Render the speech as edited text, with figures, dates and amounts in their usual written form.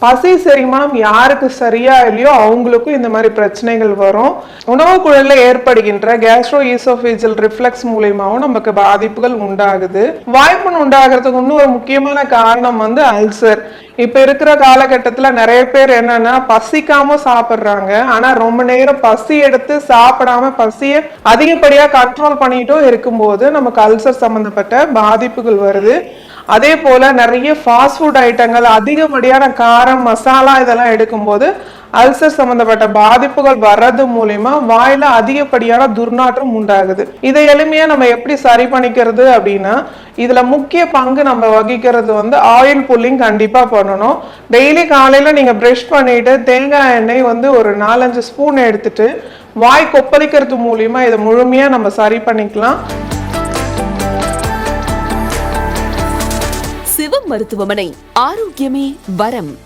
பசி செரிமானம் யாருக்கு சரியா இல்லையோ அவங்களுக்கும் இந்த மாதிரி பிரச்சனைகள் வரும். உணவு குழல்ல ஏற்படுகின்ற கேஸ்ட்ரோ ஈசோபேஜியல் ரிஃப்ளெக்ஸ் மூலியமாவும் நமக்கு பாதிப்புகள் உண்டாகுது. வாய்ப்புண் உண்டாகிறதுக்கு இன்னும் ஒரு முக்கியமான காரணம் அல்சர். இப்ப இருக்கிற காலகட்டத்துல நிறைய பேர் என்னன்னா பசிக்காம சாப்பிடுறாங்க. ஆனா ரொம்ப நேரம் பசி எடுத்து சாப்பிடாம பசிய அதிகப்படியா கண்ட்ரோல் பண்ணிட்டும் இருக்கும்போது நமக்கு அல்சர் சம்பந்தப்பட்ட பாதிப்புகள் வருது. அதே போல நிறைய ஃபாஸ்ட் ஃபுட் ஐட்டங்கள் அதிகப்படியான காரம் மசாலா இதெல்லாம் எடுக்கும்போது அல்சர் சம்பந்தப்பட்ட பாதிப்புகள் வர்றது மூலியமா வாயில அதிகப்படியான துர்நாற்றம் உண்டாகுது. இதை எளிமையா நம்ம எப்படி சரி பண்ணிக்கிறது அப்படின்னா, இதுல முக்கிய பங்கு நம்ம வகிக்கிறது ஆயில் புல்லிங் கண்டிப்பா பண்ணணும். டெய்லி காலையில நீங்க பிரஷ் பண்ணிட்டு தேங்காய் எண்ணெய் ஒரு 4-5 ஸ்பூன் எடுத்துட்டு வாய் கொப்பளிக்கிறது மூலியமா இதை முழுமையா நம்ம சரி பண்ணிக்கலாம். சிவம் மருத்துவமனை, ஆரோக்கியமே வரம்.